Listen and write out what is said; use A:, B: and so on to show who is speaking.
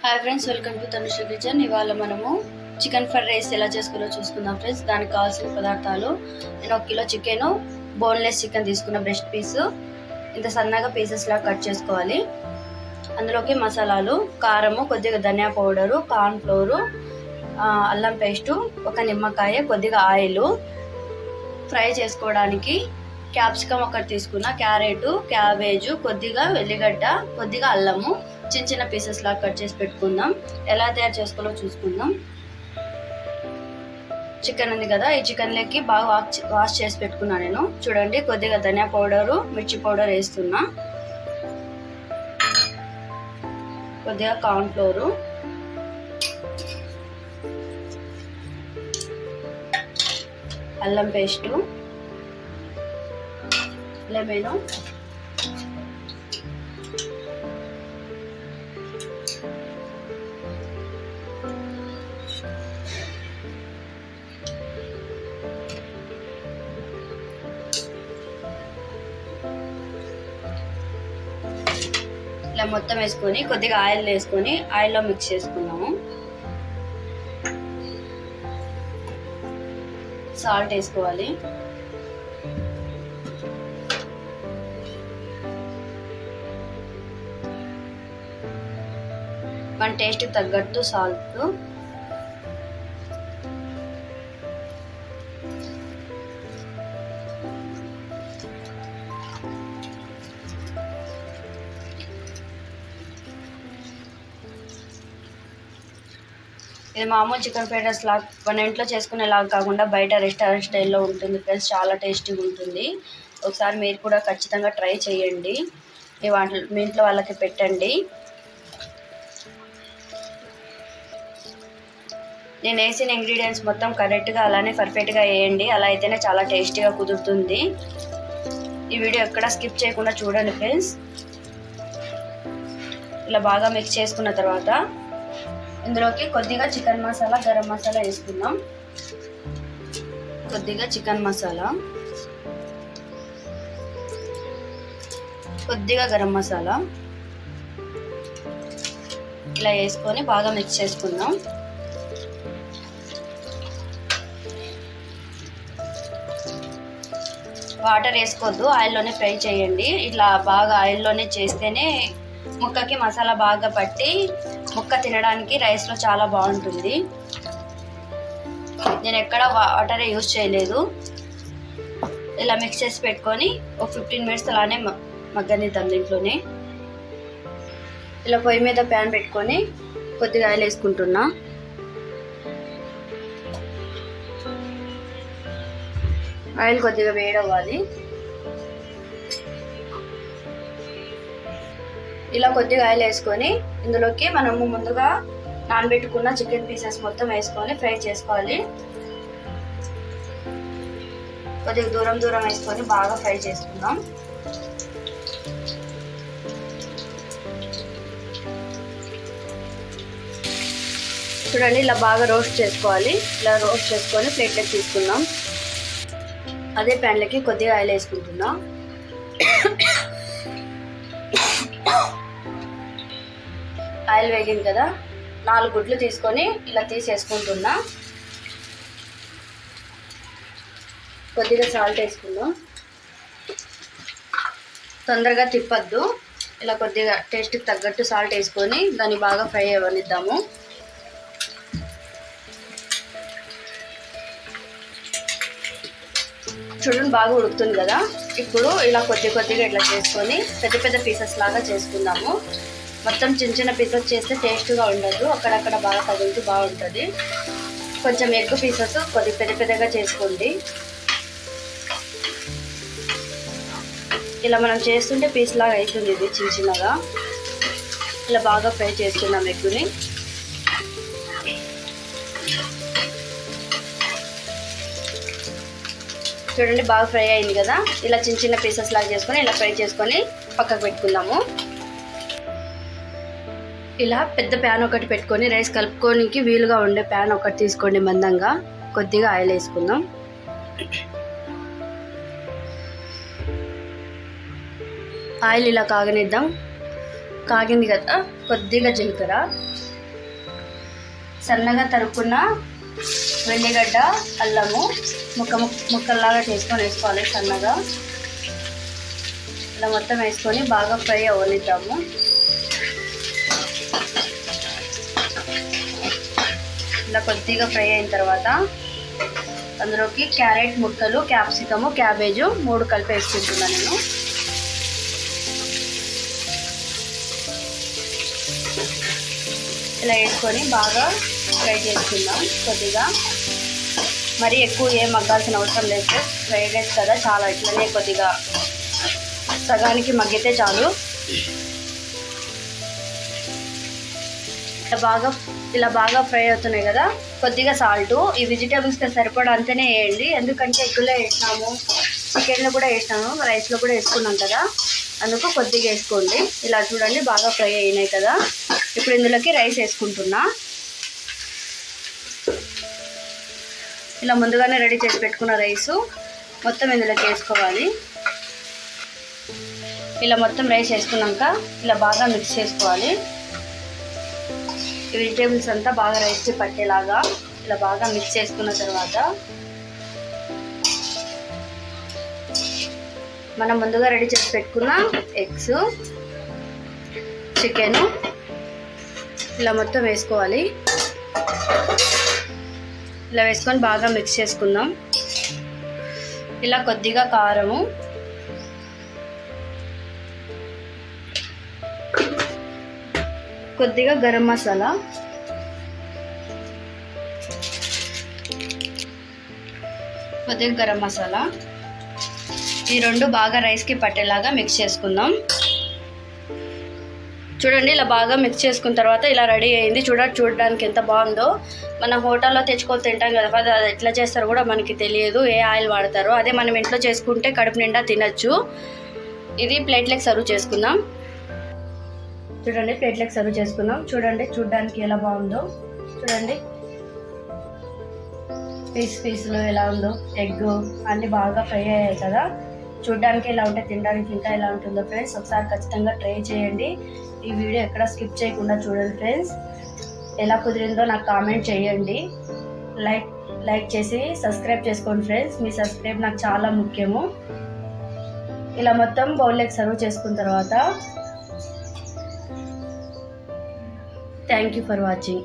A: Hi friends, welcome to Tanushree kitchen. ఇవాళ మనము chicken fried rice ఎలా చేసుకోవాలో చూసుకుందాం ఫ్రెండ్స్. దానికి కావాల్సిన పదార్థాలు: నేను 1 కిలో చికెన్, బోన్లెస్ చికెన్ తీసుకున్న, బ్రెస్ట్ పీసు ఇంత సన్నగా పీసెస్ లాగా కట్ చేసుకోవాలి. అందులోకి మసాలాలు: కారము, కొద్దిగా ధనియా పౌడరు, కార్న్ ఫ్లోరు, అల్లం పేస్టు, 1 నిమ్మకాయ, కొద్దిగా ఆయిల్. ఫ్రై చేసుకోవడానికి క్యాప్సికమ్ 1 తీసుకున్న, క్యారెట్, క్యాబేజు, కొద్దిగా వెల్లిగడ్డ, కొద్దిగా అల్లము చిన్న చిన్న పీసెస్ లాగా కట్ చేసి పెట్టుకుందాం. ఎలా తయారు చేసుకోవాలో చూసుకుందాం. చికెన్ ఉంది కదా, ఈ చికెన్లోకి బాగా వాష్ చేసి పెట్టుకున్నా నేను. చూడండి, కొద్దిగా ధనియా పౌడరు, మిర్చి పౌడర్ వేస్తున్నా, కొద్దిగా కార్న్ ఫ్లోరు, అల్లం పేస్టు, లెమన్, ఇలా మొత్తం వేసుకొని కొద్దిగా ఆయిల్ వేసుకొని ఆయిల్లో మిక్స్ చేసుకున్నాము. సాల్ట్ వేసుకోవాలి. మన టేస్ట్కి తగ్గట్టు సాల్ట్, ఇది మామూలు చికెన్ ఫ్రైడ్ రైస్ లాగా మన ఇంట్లో చేసుకునేలాగా కాకుండా బయట రెస్టారెంట్ స్టైల్లో ఉంటుంది ఫ్రెండ్స్. చాలా టేస్టీగా ఉంటుంది. ఒకసారి మీరు కూడా ఖచ్చితంగా ట్రై చేయండి. మీ ఇంట్లో వాళ్ళకి పెట్టండి. నేను వేసిన ఇంగ్రీడియంట్స్ మొత్తం కరెక్ట్గా అలానే పర్ఫెక్ట్గా వేయండి. అలా అయితేనే చాలా టేస్టీగా కుదురుతుంది. ఈ వీడియో ఎక్కడ స్కిప్ చేయకుండా చూడండి ఫ్రెండ్స్. ఇలా బాగా మిక్స్ చేసుకున్న తర్వాత ఇందులోకి కొద్దిగా చికెన్ మసాలా, గరం మసాలా వేసుకుందాం. కొద్దిగా చికెన్ మసాలా, కొద్దిగా గరం మసాలా ఇలా వేసుకొని బాగా మిక్స్ చేసుకుందాం. వాటర్ వేసుకోవద్దు, ఆయిల్లోనే ఫ్రై చేయండి. ఇట్లా బాగా ఆయిల్లోనే చేస్తేనే ముక్కకి మసాలా బాగా పట్టి ముక్క తినడానికి రైస్లో చాలా బాగుంటుంది. నేను ఎక్కడ వాటరే యూజ్ చేయలేదు. ఇలా మిక్స్ చేసి పెట్టుకొని ఒక 15 మినిట్స్ అలానే మగ్గనిద్దాం దీంట్లోనే. ఇలా పొయ్యి మీద ప్యాన్ పెట్టుకొని కొద్దిగా ఆయిల్ వేసుకుంటున్నా. ఆయిల్ కొద్దిగా వేడవ్వాలి. ఇలా కొద్దిగా ఆయిల్ వేసుకొని ఇందులోకి మనము ముందుగా నానబెట్టుకున్న చికెన్ పీసెస్ మొత్తం వేసుకొని ఫ్రై చేసుకోవాలి. కొద్దిగా దూరం దూరం వేసుకొని బాగా ఫ్రై చేసుకుందాం. చూడండి, ఇలా బాగా రోస్ట్ చేసుకోవాలి. ఇలా రోస్ట్ చేసుకొని ప్లేట్లోకి తీసుకుందాం. అదే ప్యాన్లోకి కొద్దిగా ఆయిల్ వేసుకుంటున్నాం. ఆయిల్ వేగింది కదా, 4 గుడ్లు తీసుకొని ఇలా తీసేసుకుంటున్నా. కొద్దిగా సాల్ట్ వేసుకుందాం. తొందరగా తిప్పద్దు. ఇలా కొద్దిగా టేస్ట్కి తగ్గట్టు సాల్ట్ వేసుకొని దాన్ని బాగా ఫ్రై అవ్వనిద్దాము. చూడండి, బాగా ఉడుకుతుంది కదా. ఇప్పుడు ఇలా కొద్దిగా ఇట్లా చేసుకొని పెద్ద పెద్ద పీసెస్ లాగా చేసుకుందాము. మొత్తం చిన్న చిన్న పీసెస్ చేస్తే టేస్ట్గా ఉండదు, అక్కడక్కడ బాగా తగులుతూ బాగుంటుంది. కొంచెం ఎగ్ పీసెస్ పెద్ద పెద్దగా చేసుకోండి. ఇలా మనం చేస్తుంటే పీస్ లాగా అవుతుంది. ఇది చిన్న చిన్నగా ఇలా బాగా ఫ్రై చేస్తున్నాం ఎగ్గుని. చూడండి, బాగా ఫ్రై అయింది కదా. ఇలా చిన్న చిన్న పీసెస్ లాగా చేసుకొని ఇలా ఫ్రై చేసుకొని పక్కకు పెట్టుకుందాము. ఇలా పెద్ద ప్యాన్ ఒకటి పెట్టుకొని రైస్ కలుపుకోనికి వీలుగా ఉండే ప్యాన్ ఒకటి తీసుకోండి మందంగా. కొద్దిగా ఆయిల్ వేసుకుందాం. ఆయిల్ ఇలా కాగనిద్దాం. కాగింది కదా, కొద్దిగా జీలకర్ర, సన్నగా తరుక్కున్న వెల్లిగడ్డ, అల్లము ముక్కల్లాగా చేసుకొని వేసుకోవాలి సన్నగా. ఇలా మొత్తం వేసుకొని బాగా ఫ్రై అవ్వనిద్దాము. ఇలా కొద్దిగా ఫ్రై అయిన తర్వాత అందులోకి క్యారెట్ ముక్కలు, క్యాప్సికము, క్యాబేజు 3 కలిపి వేసుకుంటున్నాను నేను. ఇలా వేసుకొని బాగా ఫ్రై చేసుకుందాం. కొద్దిగా మరి ఎక్కువ ఏం మగ్గాల్సిన అవసరం లేదు. ఫ్రైడ్ రైస్ కదా, చాలా ఇట్లనే కొద్దిగా సగానికి మగ్గితే చాలు. ఇలా బాగా ఫ్రై అవుతున్నాయి కదా, కొద్దిగా సాల్ట్ ఈ వెజిటేబుల్స్కి సరిపడా అంతనే వేయండి. ఎందుకంటే ఎగ్గులో వేసినాము, చికెన్లో కూడా వేసినాము, రైస్లో కూడా వేసుకున్నాం కదా, అందుకు కొద్దిగా వేసుకోండి. ఇలా చూడండి బాగా ఫ్రై అయినాయి కదా. ఇప్పుడు ఇందులోకి రైస్ వేసుకుంటున్నా. ఇలా ముందుగానే రెడీ చేసి పెట్టుకున్న రైసు మొత్తం ఇందులోకి వేసుకోవాలి. ఇలా మొత్తం రైస్ వేసుకున్నాక ఇలా బాగా మిక్స్ చేసుకోవాలి. ఈ వెజిటేబుల్స్ అంతా బాగా రైస్కి పట్టేలాగా ఇలా బాగా మిక్స్ చేసుకున్న తర్వాత మనం ముందుగా రెడీ చేసి పెట్టుకున్న ఎగ్స్, చికెను ఇలా మొత్తం వేసుకోవాలి. ఇలా వేసుకొని బాగా మిక్స్ చేసుకుందాం. ఇలా కొద్దిగా కారము, కొద్దిగా గరం మసాలా, కొద్దిగా గరం మసాలా ఈ రెండు బాగా రైస్కి పట్టేలాగా మిక్స్ చేసుకుందాం. చూడండి ఇలా బాగా మిక్స్ చేసుకున్న తర్వాత ఇలా రెడీ అయింది. చూడడానికి ఎంత బాగుందో. మనం హోటల్లో తెచ్చుకొని తింటాం కదా, అది ఎట్లా చేస్తారో కూడా మనకి తెలియదు, ఏ ఆయిల్ వాడతారో. అదే మనం ఇంట్లో చేసుకుంటే కడుపు నిండా తినచ్చు. ఇది ప్లేట్లకు సర్వ్ చేసుకుందాం. చూడండి ప్లేట్లకు సర్వ్ చేసుకుందాం. చూడడానికి ఎలా బాగుందో చూడండి. పీసులు ఎలా ఉందో, ఎగ్ అన్నీ బాగా ఫ్రై అయ్యాయి కదా. చూడడానికి ఎలా ఉంటే తినడానికి ఇంకా ఎలా ఉంటుందో ఫ్రెండ్స్, ఒకసారి ఖచ్చితంగా ట్రై చేయండి. ఈ వీడియో ఎక్కడ స్కిప్ చేయకుండా చూడండి ఫ్రెండ్స్. ఎలా కుదిరిందో నాకు కామెంట్ చేయండి. లైక్ చేసి సబ్స్క్రైబ్ చేసుకోండి ఫ్రెండ్స్. మీ సబ్స్క్రైబ్ నాకు చాలా ముఖ్యము. ఇలా మొత్తం బౌల్లోకి సర్వ్ చేసుకున్న తర్వాత థ్యాంక్ యూ ఫర్ వాచింగ్.